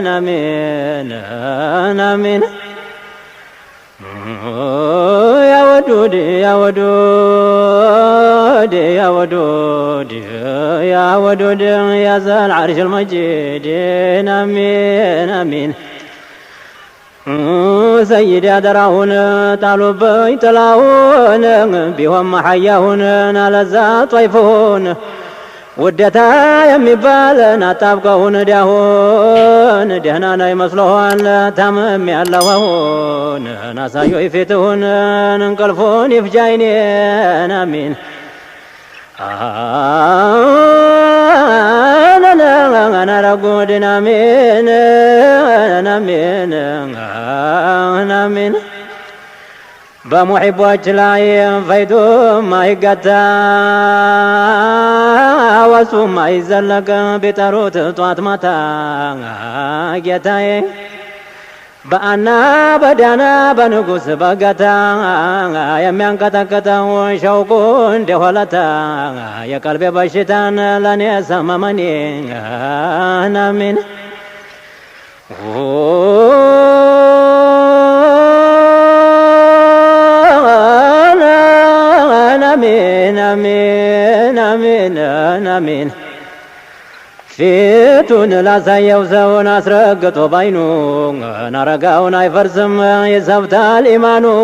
آمين آمين آمين يا ودود يا ودود يا ودود يا ودود يا ذا العرش المجيد آمين آمين سيد أدراهن طالوا بيتلاهن بهم حياهن نالزا طيفهن ودتا يمبالن أطابقهن داهن دهنانا يمصلهن تمام ياللهون ناسا يفتهن ننقلفون يفجاينين آمين أنا رقودنا آمين آمين آمين بمحبوش لاي فيدو ما يقتا وسو ما يزلق بتروت طوات متا جتاي بأنا بدانا بنقص بقتا يميان كتا كتا وشوقون دهولتا يا قلبي بشتان لاني سممني آمين آمين آمين آمين آمين فيتون لا سيوزون أسرقتو بينو نرقاون يفرسم يسفت الإيمانو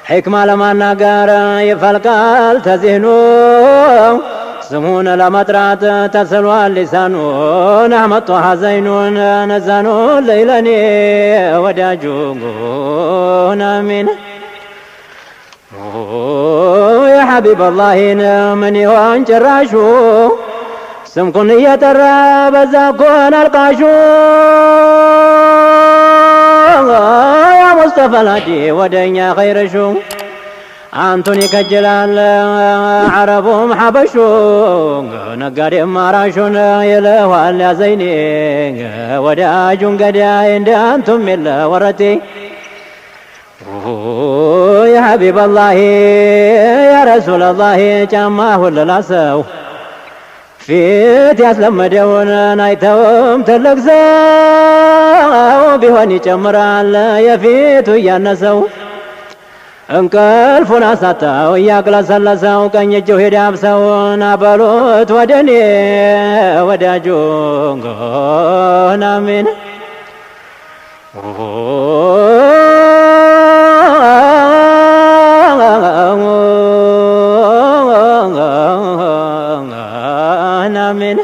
حكمة لما نقار يفلقال تزهنو سمون لمطرات تسلوى اللسانو نعمت حزينون نزانو ليلني وداجون آمين يا حبيب الله من يوان جراشو سمكن يترى بزاكون القاشو يا مصطفى الهدي ودنيا خير شو أنتوني كجلال عربهم حبشو نقاري ماراشون يلوال يا زيني وداجون قداين دانتم من ورتي يا حبيب الله يا رسول الله جماه للاسو فيت يسلم دون نايتهم تلقزاو بيهوني جمرال يفيت يانسو انقلفون اساتاو ياقلسلسو كان يجو هدابسو نابلوت ودني وداجون آمين آمين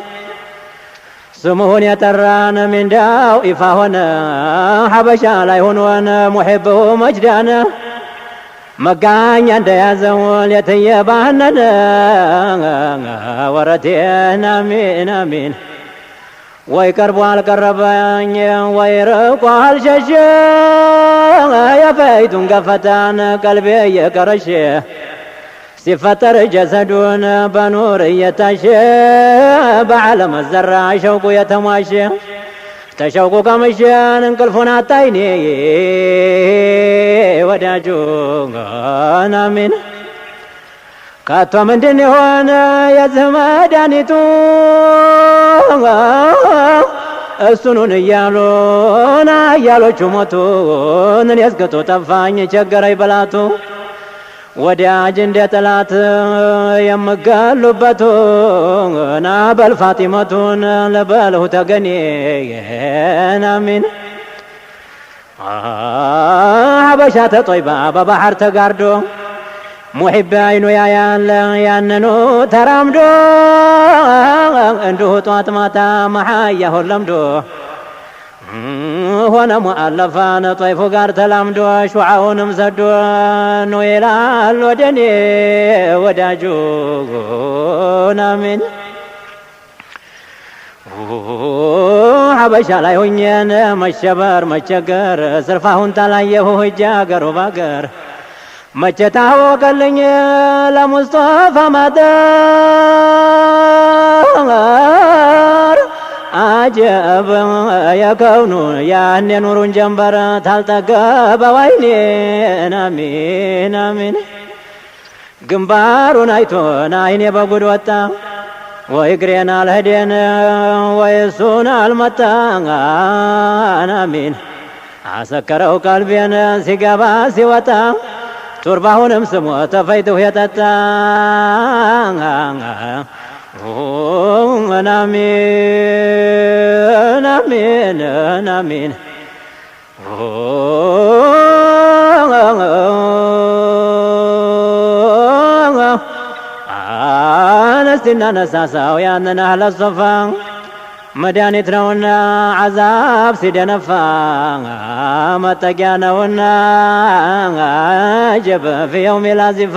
سمون يتران من داو إفاهنا حبشا لا يهونون محبه مجدانا مقان ينديازون يتيباننا ورتين آمين آمين ويقربوا على القربان ويرقوا على الشاشة يفيدون قفتان قلبي يكرشي سفتر جسدون بنور يتاشي بعلم الزرع شوق يتماشي تشوق كمشيان انقلفون عطيني وداجون آمين كاتو من دني هنا يزمدانيتو السنون يالونا يالو چموتون يسكتو تفاني چگراي بلاتو وداج እንደ ጠላት የምጋሉበቱ ናበል ፋጢማቱን ለበልሁ ተገኔ አሚን ሀበሻ ተጦይባ በባህር ተጋርዶ ሙሂብ አይኑ ያያለ ያንኑ ተራምዶ እንዲሁ ጧት ማታ መሐያሁን ለምዶ ሆነ ሙአለፋን ጦይፉ ጋር ተላምዶ ሹዓውንም ሰዶ ነው ይላል ወደኔ ወዳጁ አሚን ሀበሻ ላይ ሆኜን መሸበር መቸገር ስርፋሁን ታላየሁ ሂጄ አገሩ ባገር መቼ ታወቀልኝ ለሙስጠፋ ማደር አጀብ የከውኑ ያኔ ኑሩን ጀንበር ታልጠገበ ወይኔን አሚን አሚን ግንባሩን አይቶን አይኔ በጉድ ወጣ ويقرين الهدين ويسون المتان آمين عسكروا قلبين سيقابا سيوتا ترباهونم سمو تفيته يتتا آمين آمين آمين አነስቲና ነሳሳው ያንን አህለ ሶፋ መድኃኒት ነውና ዓዛብ ሲደነፋ መጠጊያ ነውና ጀበ ፊ የውም ላዚፋ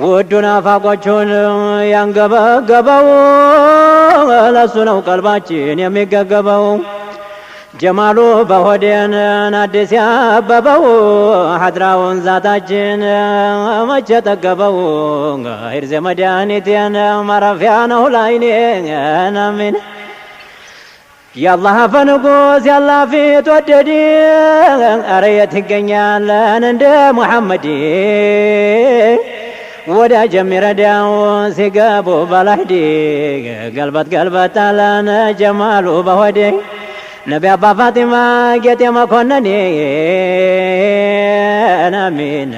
ውዱን አፋቆቹን ያንገበገበው ለሱ ነው ቀልባችን የሚገገበው ጀማሉ በሆዴን አዲስ ያበበው ሐድራውን ዛታችን መቼ ጠገበው ይርዘ መድኃኒቴን ማረፊያ ነው ላይኔ አሚን ያላህ ፈንጉስ ያላ ፊት ወደዲ ኧረ የት ይገኛለን እንደ ሙሐመድ ወዳጅ የሚረዳው ሲገቡ በላህዲ ገልበት ገልበት አለን ጀማሉ በሆዴ ነቢ አባ ፋጢማ ጌጤ መኮነኔ አሚን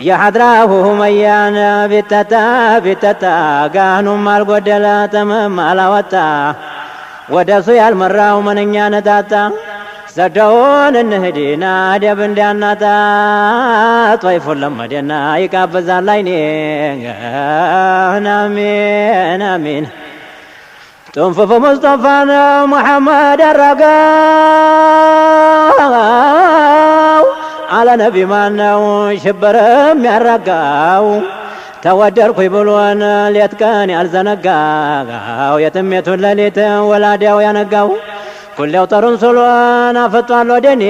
የሐድራሁ ሁመያን ቢተታ ጋኑም አልጎደለ ተምም አላወጣ ወደሱ ያልመራው ምንኛ ነጣጣ ሰደውን እንሂድና ደብ እንዳናጣ ጦይፉን ለመደና ይቃበዛል አይኔ አሚን አሚን ጥንፍፉ ሙስጠፋን ሙሐመድ አረጋው አለ ነቢ ማነው ሽብርም ያረጋው ተወደድኩኝ ብሎን ሌት ቀን ያልዘነጋው የትሜቱን ሌሊት ወላዲያው ያነጋው ኩሌው ጠሩን ስሎን አፈጧል ወደኔ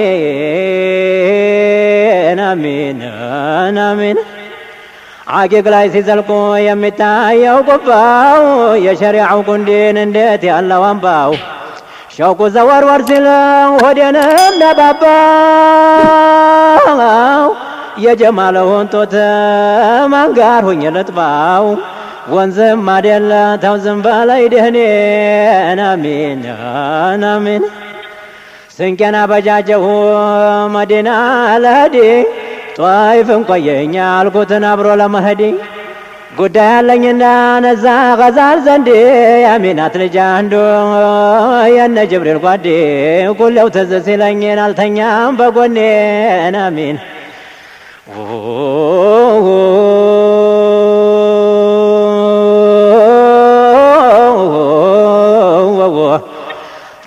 አሚን አሚን አቂቅ ላይ ሲዘልቁ የሚታየው ቁባው የሸሪዓው ቁንዲን እንዴት ያለው አምባው ሸውቁ ዘወርወር ሲል ሆዴንም ነባባው የጀማለውን ጦት ማንጋር ሁኝ ልጥባው ወንዝም አደለ ተው ዝም በላይ ደህኔን አሚን አሚን ስንቄን አበጃጀሁ መዲና ለህዲ ጧይፍን ቆየኛ አልኩትን አብሮ ለመሄዲ ጉዳይ አለኝና ነዛ ገዛል ዘንዴ አሚናት ልጅ አንዱ የነ ጅብሪል ጓዴ ኩሌው ትዝ ሲለኝን አልተኛም በጎኔን አሚን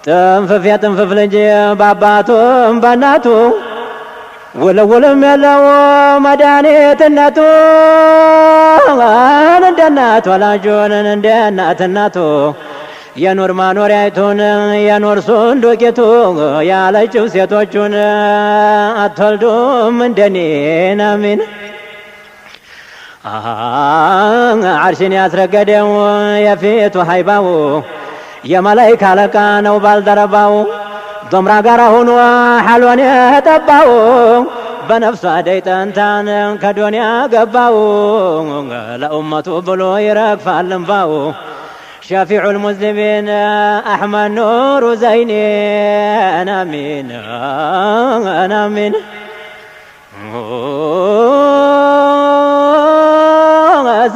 ጥንፍፍ የጥንፍፍ ልጅ በአባቱም በእናቱ ውልውልም ያለው መድኃኒትነቱ እንደ እናት ወላጁንን እንደ እናት እናቱ የኑር ማኖሪያይቱን የኑር ሱንዱቂቱ ያለችው ሴቶቹን አትወልዱም እንደኔን አሚን ዓርሽን ያስረገደው የፊቱ ሀይባው የመላይካ አለቃ ነው ባልደረባው ዶምራ ጋር ሆኖ ሐሎን የጠባው በነፍሷ ደይጠንታን ከዶንያ ገባው ለኡመቱ ብሎ ይረግፋል እንባው شفيع المذنبين أحمد نور زينين آمين آمين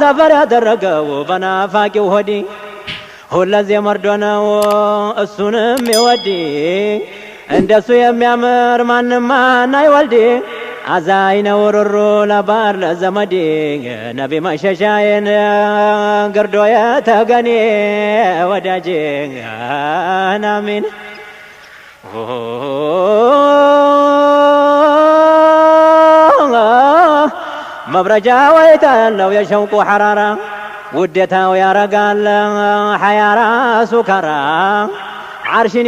سفر ያደረገው በናፋቂው ሆዲ ሁለዚህ መርዶ ነው እሱን የሚወድ እንደሱ የሚያምር ማንም ማን አይወልድ አዛኝ ነው ሩሩ ለባር ለዘመድ ነቢ መሸሻዬን ግርዶ የተገኔ ወዳጄ አሚን መብረጃ ወይታ ያለው የሸውቁ ሐራራ ውዴታው ያረጋል ሐያራ ሱከራ ዓርሽን